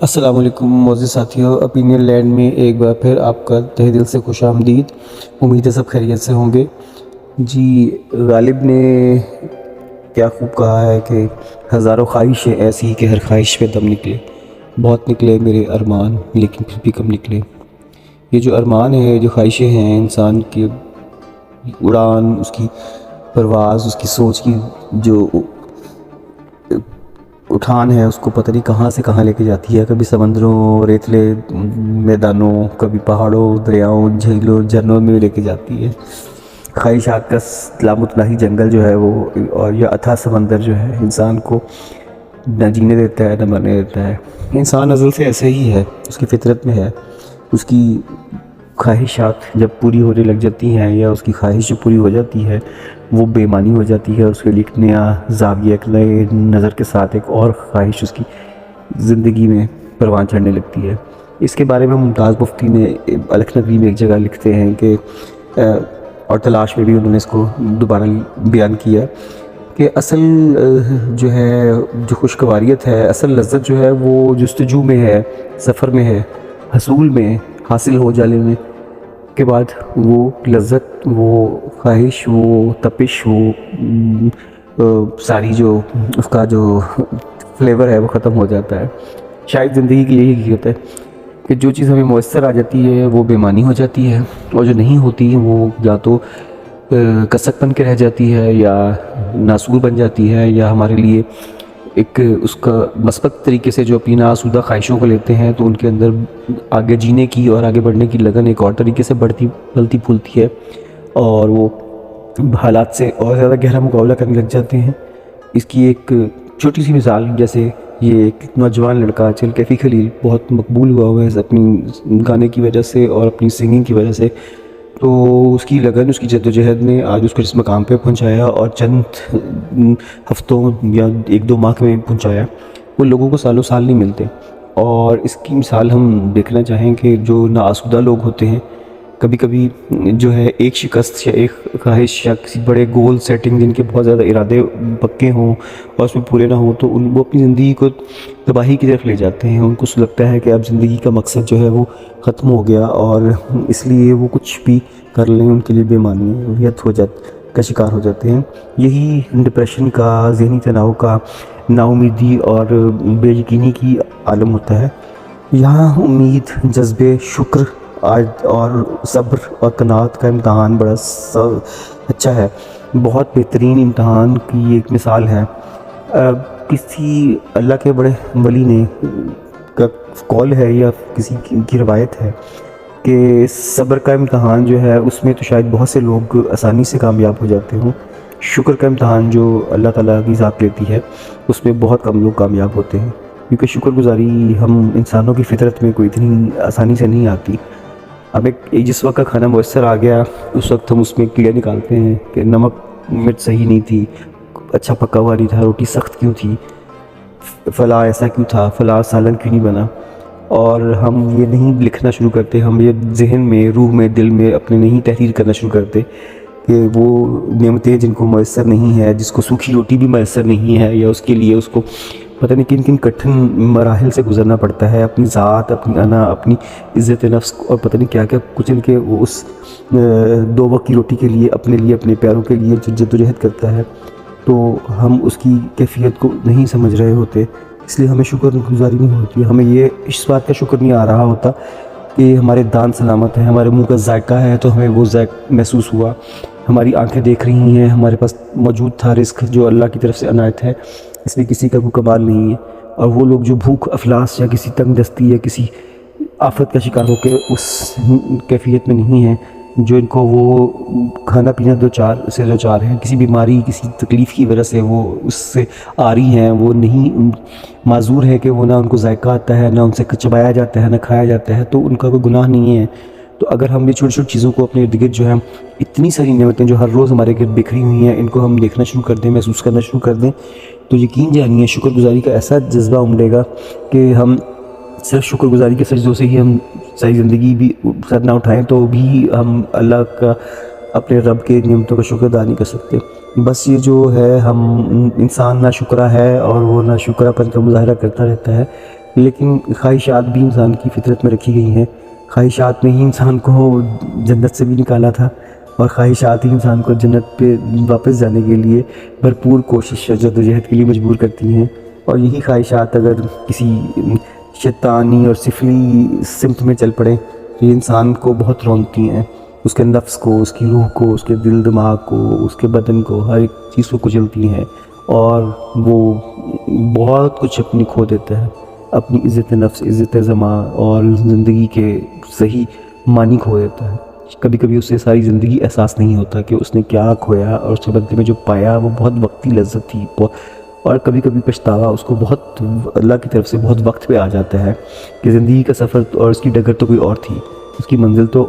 السلام علیکم معزز ساتھیوں، اوپینین لینڈ میں ایک بار پھر آپ کا تہہ دل سے خوش آمدید۔ امید ہے سب خیریت سے ہوں گے۔ جی، غالب نے کیا خوب کہا ہے کہ ہزاروں خواہشیں ایسی کہ ہر خواہش پہ دم نکلے، بہت نکلے میرے ارمان لیکن پھر بھی کم نکلے۔ یہ جو ارمان ہے، جو خواہشیں ہیں، انسان کی اڑان، اس کی پرواز، اس کی سوچ کی جو اٹھان ہے، اس کو پتہ نہیں کہاں سے کہاں لے کے جاتی ہے۔ کبھی سمندروں، ریتلے میدانوں، کبھی پہاڑوں، دریاؤں، جھیلوں، جھرنوں میں لے کے جاتی ہے۔ خواہشات کا لامتناہی جنگل جو ہے وہ، اور یہ اتھاہ سمندر جو ہے، انسان کو نہ جینے دیتا ہے نہ مرنے دیتا ہے۔ انسان ازل سے ایسے ہی ہے، اس کی فطرت میں ہے۔ اس کی خواہشات جب پوری ہونے لگ جاتی ہیں، یا اس کی خواہش جو پوری ہو جاتی ہے، وہ بے معنی ہو جاتی ہے۔ اس کے لیے ایک نیا زاویہ، ایک نئے نظر کے ساتھ ایک اور خواہش اس کی زندگی میں پروان چڑھنے لگتی ہے۔ اس کے بارے میں ممتاز مفتی نے الکھنوی میں ایک جگہ لکھتے ہیں کہ اور تلاش میں بھی انہوں نے اس کو دوبارہ بیان کیا کہ اصل جو ہے، جو خوشگواریت ہے، اصل لذت جو ہے، وہ جستجو میں ہے، سفر میں ہے، حصول میں، حاصل ہو جانے میں کے بعد وہ لذت، وہ خواہش، وہ تپش، وہ ساری جو اس کا جو فلیور ہے وہ ختم ہو جاتا ہے۔ شاید زندگی کی یہی حقیقت ہے کہ جو چیز ہمیں میسر آ جاتی ہے وہ بے معنی ہو جاتی ہے، اور جو نہیں ہوتی وہ یا تو کسک بن کے رہ جاتی ہے، یا ناسور بن جاتی ہے، یا ہمارے لیے ایک اس کا مثبت طریقے سے جو اپنی ناآسودہ خواہشوں کو لیتے ہیں تو ان کے اندر آگے جینے کی اور آگے بڑھنے کی لگن ایک اور طریقے سے پھلتی پھولتی ہے، اور وہ حالات سے اور زیادہ گہرا مقابلہ کرنے لگ جاتے ہیں۔ اس کی ایک چھوٹی سی مثال، جیسے یہ ایک نوجوان لڑکا آج کل کیفی خلیل بہت مقبول ہوا ہے اپنی گانے کی وجہ سے اور اپنی سنگنگ کی وجہ سے، تو اس کی لگن، اس کی جدوجہد نے آج اس کو اس مقام پہ پہنچایا، اور چند ہفتوں یا ایک دو ماہ میں پہنچایا۔ وہ لوگوں کو سالوں سال نہیں ملتے، اور اس کی مثال ہم دیکھنا چاہیں کہ جو ناآسودہ لوگ ہوتے ہیں، کبھی کبھی جو ہے ایک شکست یا ایک خواہش یا کسی بڑے گول سیٹنگ، جن کے بہت زیادہ ارادے پکے ہوں اور اس میں پورے نہ ہوں، تو وہ اپنی زندگی کو تباہی کی طرف لے جاتے ہیں۔ ان کو لگتا ہے کہ اب زندگی کا مقصد جو ہے وہ ختم ہو گیا، اور اس لیے وہ کچھ بھی کر لیں ان کے لیے بے معنی کا شکار ہو جاتے ہیں۔ یہی ڈپریشن کا، ذہنی تناؤ کا، نا امیدی اور بے یقینی کی عالم ہوتا ہے۔ یہاں امید، جذبے، شکر اور صبر اور قناعت کا امتحان بڑا اچھا ہے، بہت بہترین امتحان کی ایک مثال ہے۔ کسی اللہ کے بڑے ولی نے کا قول ہے یا کسی کی روایت ہے کہ صبر کا امتحان جو ہے، اس میں تو شاید بہت سے لوگ آسانی سے کامیاب ہو جاتے ہوں، شکر کا امتحان جو اللہ تعالیٰ کی ذات لیتی ہے، اس میں بہت کم لوگ کامیاب ہوتے ہیں، کیونکہ شکر گزاری ہم انسانوں کی فطرت میں کوئی اتنی آسانی سے نہیں آتی۔ اب جس وقت کا کھانا میسر آ گیا، اس وقت ہم اس میں کیڑے نکالتے ہیں کہ نمک مرچ صحیح نہیں تھی، اچھا پکا ہوا نہیں تھا، روٹی سخت کیوں تھی، فلاں ایسا کیوں تھا، فلاں سالن کیوں نہیں بنا، اور ہم یہ نہیں لکھنا شروع کرتے، ہم یہ ذہن میں، روح میں، دل میں اپنے نہیں تحریر کرنا شروع کرتے کہ وہ نعمتیں جن کو میسر نہیں ہے، جس کو سوکھی روٹی بھی میسر نہیں ہے، یا اس کے لیے اس کو پتہ نہیں کن کن کٹھن مراحل سے گزرنا پڑتا ہے، اپنی ذات، اپنی انا، اپنی عزت نفس اور پتہ نہیں کیا کیا کچل کے وہ اس دو وقت کی روٹی کے لیے، اپنے پیاروں کے لیے جدوجہد کرتا ہے، تو ہم اس کی کیفیت کو نہیں سمجھ رہے ہوتے، اس لیے ہمیں شکر گزاری نہیں ہوتی۔ ہمیں یہ اس بات کا شکر نہیں آ رہا ہوتا کہ ہمارے دان سلامت ہیں، ہمارے منہ کا ذائقہ ہے تو ہمیں وہ ذائقہ محسوس ہوا، ہماری آنکھیں دیکھ رہی ہیں، ہمارے پاس موجود تھا رزق جو اللہ کی طرف سے عنایت ہے، اس میں کسی کا کوئی کمال نہیں ہے۔ اور وہ لوگ جو بھوک افلاس یا کسی تنگ دستی یا کسی آفت کا شکار ہو کے اس کیفیت میں نہیں ہیں، جو ان کو وہ کھانا پینا دو چار ہیں، کسی بیماری، کسی تکلیف کی وجہ سے وہ اس سے آ رہی ہیں، وہ نہیں معذور ہے کہ وہ نہ ان کو ذائقہ آتا ہے، نہ ان سے چبایا جاتا ہے، نہ کھایا جاتا ہے، تو ان کا کوئی گناہ نہیں ہے۔ تو اگر ہم یہ چھوٹی چھوٹی چیزوں کو اپنے ارد گرد جو ہے، اتنی ساری نعمتیں جو ہر روز ہمارے گرد بکھری ہوئی ہیں، ان کو ہم دیکھنا شروع کر دیں، محسوس کرنا شروع کر دیں، تو یقین جانیے شکر گزاری کا ایسا جذبہ امڑے گا کہ ہم صرف شکر گزاری کے سجدوں سے ہی ہم ساری زندگی بھی سر نہ اٹھائیں تو بھی ہم اللہ کا، اپنے رب کے نعمتوں کا شکر ادا نہیں کر سکتے۔ بس یہ جو ہے، ہم انسان نہ شکرا ہے اور وہ نہ شکرا پن کا مظاہرہ کرتا رہتا ہے، لیکن خواہشات بھی انسان کی فطرت میں رکھی گئی ہیں، خواہشات نے ہی انسان کو جنت سے بھی نکالا تھا، اور خواہشات ہی انسان کو جنت پہ واپس جانے کے لیے بھرپور کوشش اور جدوجہد کے لیے مجبور کرتی ہیں۔ اور یہی خواہشات اگر کسی شیطانی اور سفلی سمت میں چل پڑیں تو یہ انسان کو بہت رونقتی ہیں، اس کے نفس کو، اس کی روح کو، اس کے دل دماغ کو، اس کے بدن کو، ہر ایک چیز کو کچلتی ہیں، اور وہ بہت کچھ اپنی کھو دیتا ہے، اپنی عزت نفس، عزت زماں اور زندگی کے صحیح معنی کھو دیتا ہے۔ کبھی کبھی اسے ساری زندگی احساس نہیں ہوتا کہ اس نے کیا کھویا، اور اس کے بدلے میں جو پایا وہ بہت وقتی لذت تھی، اور کبھی کبھی پچھتاوا اس کو بہت اللہ کی طرف سے بہت وقت پہ آ جاتا ہے کہ زندگی کا سفر اور اس کی ڈگر تو کوئی اور تھی، اس کی منزل تو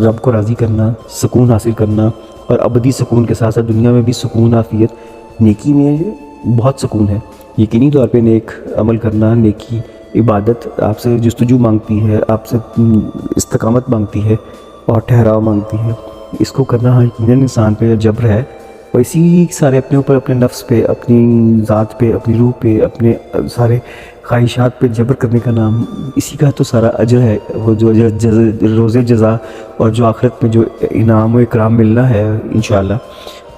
رب کو راضی کرنا، سکون حاصل کرنا، اور ابدی سکون کے ساتھ ساتھ دنیا میں بھی سکون، عافیت، نیکی میں بہت سکون ہے۔ یقینی طور پہ نیک عمل کرنا، نیکی عبادت آپ سے جستجو مانگتی ہے، آپ سے استقامت مانگتی ہے اور ٹھہراؤ مانگتی ہے۔ اس کو کرنا یقیناً انسان پہ جبر ہے، اور اسی سارے اپنے اوپر، اپنے نفس پہ، اپنی ذات پہ، اپنی روح پہ، اپنے سارے خواہشات پہ جبر کرنے کا نام، اسی کا تو سارا اجر ہے، وہ جو روز جزا اور جو آخرت میں جو انعام و اکرام ملنا ہے انشاءاللہ،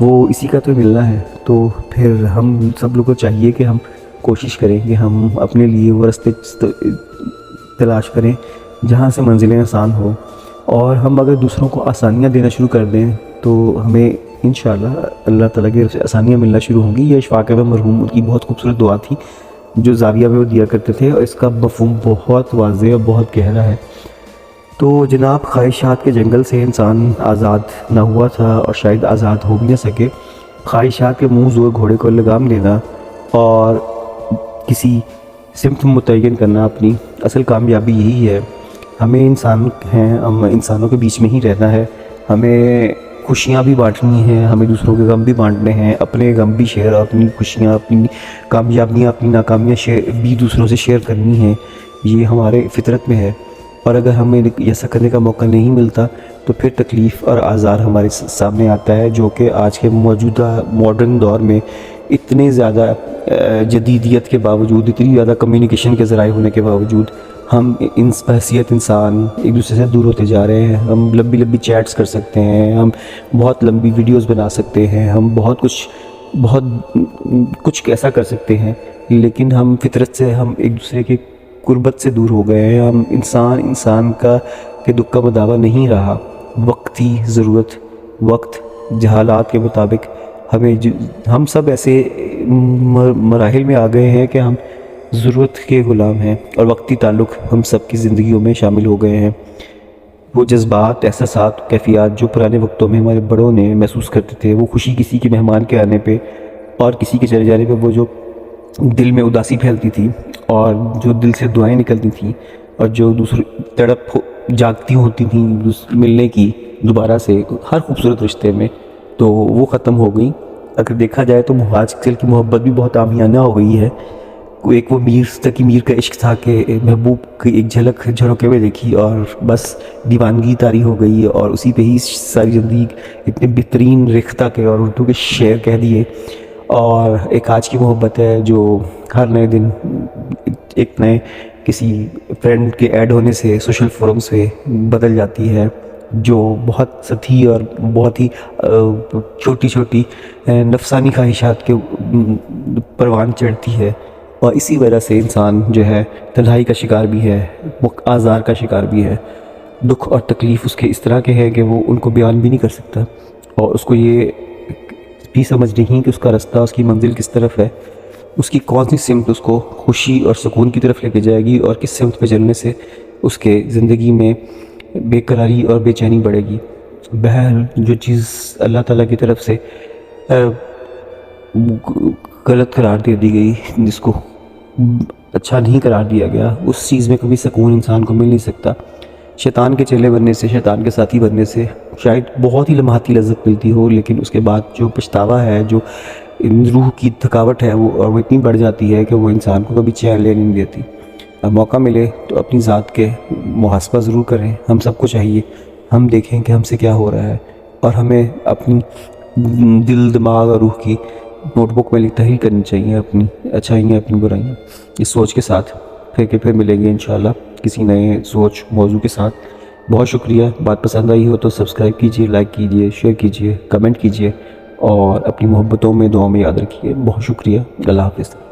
وہ اسی کا تو ملنا ہے۔ تو پھر ہم سب لوگوں کو چاہیے کہ ہم کوشش کریں کہ ہم اپنے لیے وہ راستے تلاش کریں جہاں سے منزلیں آسان ہوں، اور ہم اگر دوسروں کو آسانیاں دینا شروع کر دیں تو ہمیں انشاءاللہ اللہ تعالیٰ کی طرف سے آسانیاں ملنا شروع ہوں گی۔ یہ اشفاق مرحوم ان کی بہت خوبصورت دعا تھی جو زاویہ میں وہ دیا کرتے تھے، اور اس کا مفہوم بہت واضح اور بہت گہرا ہے۔ تو جناب، خواہشات کے جنگل سے انسان آزاد نہ ہوا تھا، اور شاید آزاد ہو بھی نہ سکے۔ خواہشات کے منہ زور گھوڑے کو لگام دینا اور کسی سمت متعین کرنا اپنی اصل کامیابی یہی ہے۔ ہمیں انسان ہیں، ہم انسانوں کے بیچ میں ہی رہنا ہے، ہمیں خوشیاں بھی بانٹنی ہیں، ہمیں دوسروں کے غم بھی بانٹنے ہیں، اپنے غم بھی شیئر، اپنی خوشیاں، اپنی کامیابیاں، اپنی ناکامیاں بھی دوسروں سے شیئر کرنی ہیں، یہ ہمارے فطرت میں ہے۔ اور اگر ہمیں ایسا کرنے کا موقع نہیں ملتا تو پھر تکلیف اور آزار ہمارے سامنے آتا ہے، جو کہ آج کے موجودہ ماڈرن دور میں اتنے زیادہ جدیدیت کے باوجود، اتنی زیادہ کمیونیکیشن کے ذرائع ہونے کے باوجود، ہم بحیثیت انسان ایک دوسرے سے دور ہوتے جا رہے ہیں۔ ہم لمبی لمبی چیٹس کر سکتے ہیں، ہم بہت لمبی ویڈیوز بنا سکتے ہیں، ہم بہت کچھ ایسا کر سکتے ہیں، لیکن ہم فطرت سے، ہم ایک دوسرے کے قربت سے دور ہو گئے ہیں۔ ہم انسان کے دکھ کا مداوع نہیں رہا۔ وقتی ضرورت، وقت، جہالات کے مطابق ہم سب ایسے مراحل میں آ گئے ہیں کہ ہم ضرورت کے غلام ہیں، اور وقتی تعلق ہم سب کی زندگیوں میں شامل ہو گئے ہیں۔ وہ جذبات، احساسات، کیفیات جو پرانے وقتوں میں ہمارے بڑوں نے محسوس کرتے تھے، وہ خوشی کسی کے مہمان کے آنے پہ اور کسی کے چلے جانے پہ، وہ جو دل میں اداسی پھیلتی تھی اور جو دل سے دعائیں نکلتی تھیں، اور جو دوسری تڑپ جاگتی ہوتی تھیں ملنے کی دوبارہ سے ہر خوبصورت رشتے میں، تو وہ ختم ہو گئی۔ اگر دیکھا جائے تو آج کل کی محبت بھی بہت عامیانہ ہو گئی ہے۔ ایک وہ میر کا عشق تھا کہ محبوب کی ایک جھلک جھروکے میں دیکھی اور بس دیوانگی طاری ہو گئی، اور اسی پہ ہی ساری زندگی اتنے بہترین ریختہ کے اور اردو کے شعر کہہ دیے۔ اور ایک آج کی محبت ہے جو ہر نئے دن ایک نئے کسی فرینڈ کے ایڈ ہونے سے سوشل فورمز پہ بدل جاتی ہے، جو بہت سطحی اور بہت ہی چھوٹی چھوٹی نفسانی خواہشات کے پروان چڑھتی ہے، اور اسی وجہ سے انسان جو ہے تنہائی کا شکار بھی ہے، آزار کا شکار بھی ہے۔ دکھ اور تکلیف اس کے اس طرح کے ہیں کہ وہ ان کو بیان بھی نہیں کر سکتا، اور اس کو یہ بھی سمجھ نہیں کہ اس کا رستہ، اس کی منزل کس طرف ہے، اس کی کون سی سمت اس کو خوشی اور سکون کی طرف لے کے جائے گی، اور کس سمت پہ چلنے سے اس کے زندگی میں بے قراری اور بے چینی بڑھے گی۔ بہرحال جو چیز اللہ تعالیٰ کی طرف سے غلط قرار دے دی گئی، جس کو اچھا نہیں قرار دیا گیا، اس چیز میں کبھی سکون انسان کو مل نہیں سکتا۔ شیطان کے چیلے بننے سے، شیطان کے ساتھی بننے سے شاید بہت ہی لمحاتی لذت ملتی ہو، لیکن اس کے بعد جو پچھتاوا ہے، جو روح کی تھکاوٹ ہے، وہ اتنی بڑھ جاتی ہے کہ وہ انسان کو کبھی چین لینے نہیں دیتی۔ اب موقع ملے تو اپنی ذات کے محاسبہ ضرور کریں، ہم سب کو چاہیے ہم دیکھیں کہ ہم سے کیا ہو رہا ہے، اور ہمیں اپنی دل، دماغ اور روح کی نوٹ بک میں تحریر کرنی چاہیے، اپنی اچھائیاں، اپنی برائیاں، اس سوچ کے ساتھ پھر ملیں گے انشاءاللہ کسی نئے سوچ موضوع کے ساتھ. بہت شکریہ. بات پسند آئی ہو تو سبسکرائب کیجئے، لائک کیجئے، شیئر کیجئے، کمنٹ کیجئے اور اپنی محبتوں میں دعاؤں میں یاد رکھیے. بہت شکریہ. اللہ حافظ.